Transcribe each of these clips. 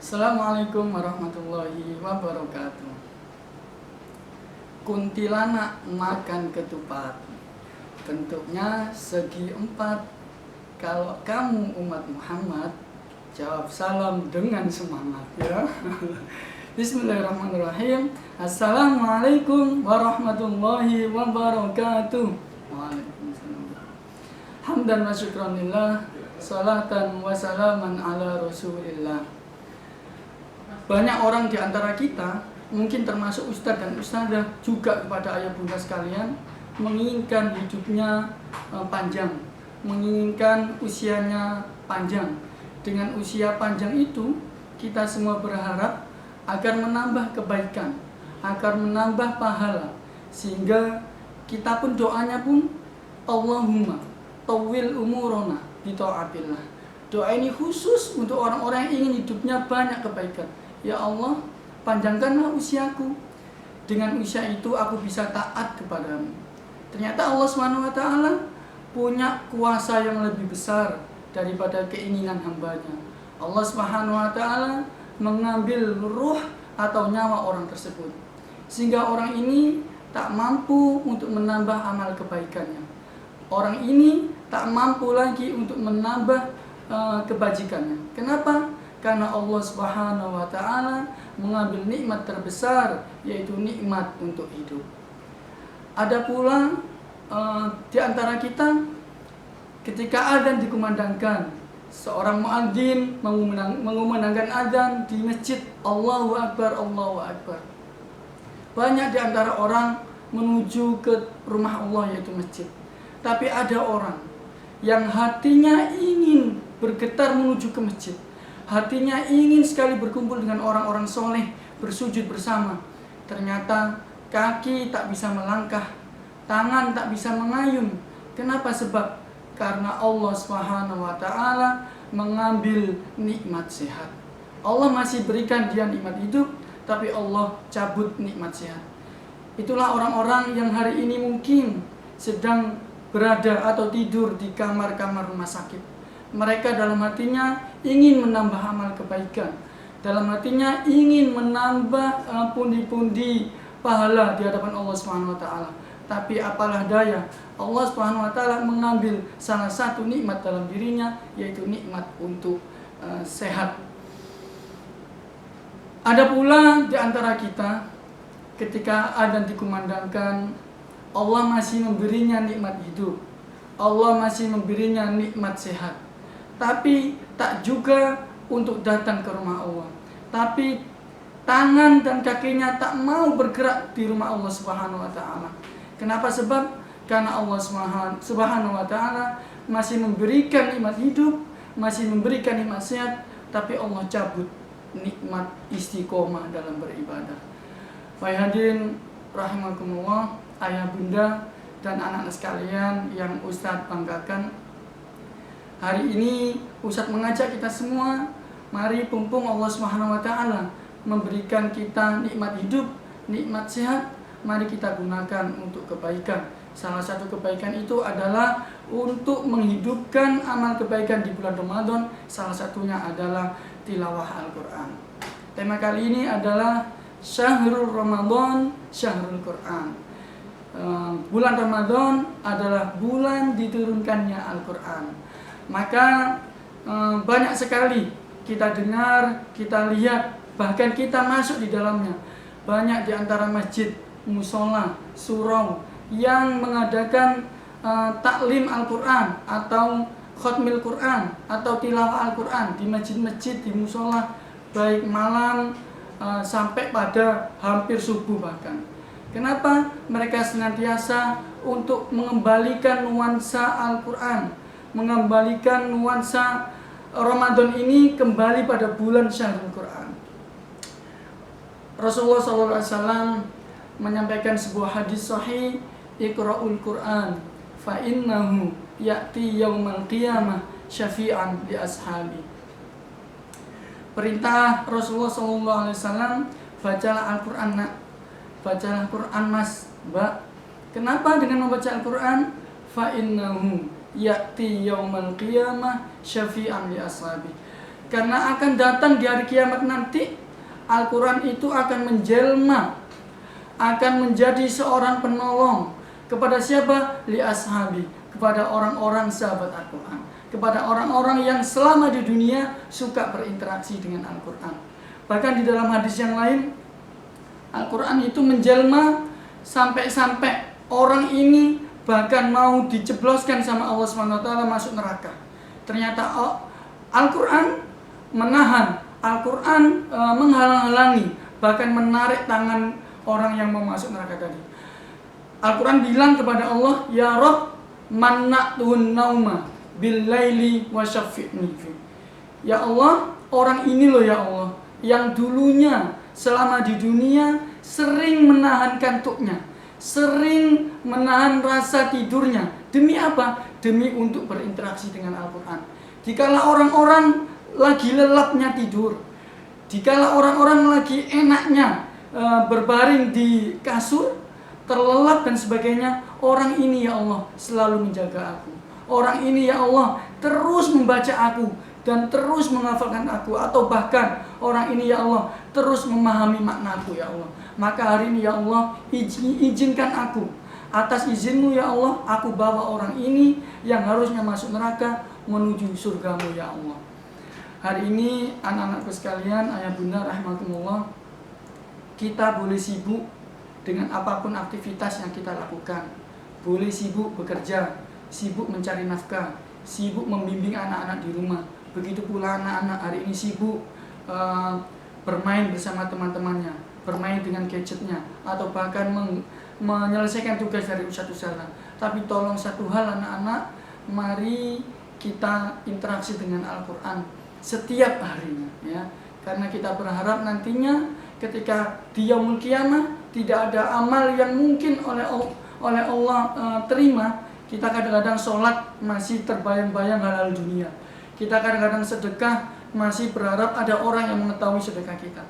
Assalamualaikum warahmatullahi wabarakatuh. Kuntilanak makan ketupat, bentuknya segi empat. Kalau kamu umat Muhammad, jawab salam dengan semangat ya. Bismillahirrahmanirrahim. Assalamualaikum warahmatullahi wabarakatuh. Waalaikumsalam. Hamdan wa syukranillah, salatan wa salaman ala rasulillah. Banyak orang di antara kita, mungkin termasuk ustadz dan ustadzah juga kepada ayah bunda sekalian, menginginkan hidupnya panjang, menginginkan usianya panjang. Dengan usia panjang itu, kita semua berharap agar menambah kebaikan, agar menambah pahala, sehingga kita pun doanya pun Allahumma tawwil umurona bi ta'atillah. Doa ini khusus untuk orang-orang yang ingin hidupnya banyak kebaikan. Ya Allah, panjangkanlah usiaku. Dengan usia itu aku bisa taat kepadamu. Ternyata Allah SWT punya kuasa yang lebih besar daripada keinginan hambanya. Allah SWT mengambil ruh atau nyawa orang tersebut, sehingga orang ini tak mampu untuk menambah amal kebaikannya. Orang ini tak mampu lagi untuk menambah kebajikannya. Kenapa? Karena Allah Subhanahu wa Ta'ala mengambil nikmat terbesar, yaitu nikmat untuk hidup. Ada pula di antara kita, ketika adzan dikumandangkan, seorang muadzin mengumandangkan adzan di masjid, Allahu Akbar, Allahu Akbar. Banyak di antara orang menuju ke rumah Allah, yaitu masjid. Tapi ada orang yang hatinya ingin bergetar menuju ke masjid. Hatinya ingin sekali berkumpul dengan orang-orang soleh, bersujud bersama. Ternyata kaki tak bisa melangkah, tangan tak bisa mengayun. Kenapa? Sebab karena Allah Subhanahu wa Ta'ala mengambil nikmat sehat. Allah masih berikan dia nikmat hidup, tapi Allah cabut nikmat sehat. Itulah orang-orang yang hari ini mungkin sedang berada atau tidur di kamar-kamar rumah sakit. Mereka dalam hatinya ingin menambah amal kebaikan, dalam hatinya ingin menambah pundi-pundi pahala di hadapan Allah Subhanahu wa Ta'ala. Tapi apalah daya, Allah Subhanahu wa Ta'ala mengambil salah satu nikmat dalam dirinya, yaitu nikmat untuk sehat. Ada pula di antara kita, ketika adzan dikumandangkan, Allah masih memberinya nikmat hidup, Allah masih memberinya nikmat sehat. Tapi tak juga untuk datang ke rumah Allah. Tapi tangan dan kakinya tak mau bergerak di rumah Allah Subhanahu wa Ta'ala. Kenapa? Sebab karena Allah Subhanahu wa Ta'ala masih memberikan nikmat hidup, masih memberikan nikmat sehat, tapi Allah cabut nikmat istiqomah dalam beribadah. Baik hadirin rahimakumullah, ayah bunda dan anak-anak sekalian yang Ustadz banggakan, hari ini Ustadz mengajak kita semua, mari pumpung Allah Subhanahu wa Ta'ala memberikan kita nikmat hidup, nikmat sehat, mari kita gunakan untuk kebaikan. Salah satu kebaikan itu adalah untuk menghidupkan amal kebaikan di bulan Ramadan. Salah satunya adalah tilawah Al-Quran. Tema kali ini adalah Syahrul Ramadan, Syahrul Quran. Bulan Ramadan adalah bulan diturunkannya Al-Quran. Maka banyak sekali kita dengar, kita lihat, bahkan kita masuk di dalamnya. Banyak di antara masjid, musola, surau yang mengadakan taklim Al-Quran atau khotmil Quran atau tilawah Al-Quran di masjid-masjid, di musola, baik malam sampai pada hampir subuh bahkan. Kenapa? Mereka senantiasa untuk mengembalikan nuansa Al-Quran, mengembalikan nuansa Ramadan ini kembali pada bulan Syahrul Quran. Rasulullah SAW menyampaikan sebuah hadis sahih, Iqra'ul Quran fa innahu ya'ti yaumal qiyamah syafi'an li ashabi. Perintah Rasulullah SAW, bacalah Al-Quran nak, bacalah Quran mas, mbak. Kenapa dengan membaca Al-Quran? Fa innahu ya'ti yaumal qiyamah syafi'an li ashabi. Karena akan datang di hari kiamat nanti, Al-Quran itu akan menjelma, akan menjadi seorang penolong. Kepada siapa? Li ashabi, kepada orang-orang sahabat Al-Quran, kepada orang-orang yang selama di dunia suka berinteraksi dengan Al-Quran. Bahkan di dalam hadis yang lain, Al-Quran itu menjelma sampai-sampai orang ini bahkan mau dijebloskan sama Allah SWT masuk neraka. Ternyata Al-Quran menahan, Al-Quran menghalang-halangi, bahkan menarik tangan orang yang mau masuk neraka tadi. Al-Quran bilang kepada Allah, Ya Rabb, manna'tun nauma bil-laili wa syafi'ni fi. Ya Allah, orang ini loh ya Allah, yang dulunya selama di dunia sering menahan kantuknya, sering menahan rasa tidurnya. Demi apa? Demi untuk berinteraksi dengan Al-Quran. Dikala orang-orang lagi lelapnya tidur, dikala orang-orang lagi enaknya berbaring di kasur, terlelap dan sebagainya, orang ini ya Allah selalu menjaga aku. Orang ini ya Allah terus membaca aku dan terus menghafalkan aku, atau bahkan orang ini ya Allah terus memahami maknaku ya Allah. Maka hari ini ya Allah izinkan aku, atas izinmu ya Allah, aku bawa orang ini yang harusnya masuk neraka menuju surgamu ya Allah. Hari ini anak-anakku sekalian, ayah bunda rahimakumullah, kita boleh sibuk dengan apapun aktivitas yang kita lakukan. Boleh sibuk bekerja, sibuk mencari nafkah, sibuk membimbing anak-anak di rumah. Begitu pula anak-anak hari ini sibuk bermain bersama teman-temannya, bermain dengan gadgetnya, atau bahkan menyelesaikan tugas dari ustadz. Tapi tolong satu hal anak-anak, mari kita interaksi dengan Al-Quran setiap harinya ya. Karena kita berharap nantinya ketika di yaumul qiyamah tidak ada amal yang mungkin oleh Allah terima. Kita kadang-kadang sholat masih terbayang-bayang hal-hal dunia. Kita kadang-kadang sedekah masih berharap ada orang yang mengetahui sedekah kita.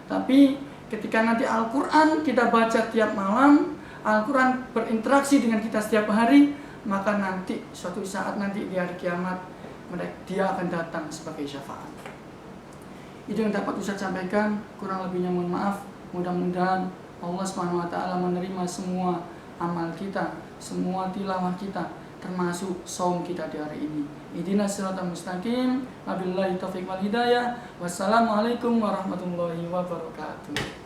Tapi ketika nanti Al-Quran kita baca tiap malam, Al-Quran berinteraksi dengan kita setiap hari, maka nanti suatu saat nanti di hari kiamat dia akan datang sebagai syafaat. Itu yang dapat Ustaz sampaikan, kurang lebihnya mohon maaf. Mudah-mudahan Allah SWT menerima semua amal kita, semua tilawah kita, termasuk saum kita di hari ini. Ihdinas siratal mustaqim, wabillahi taufiq wal hidayah. Wassalamualaikum warahmatullahi wabarakatuh.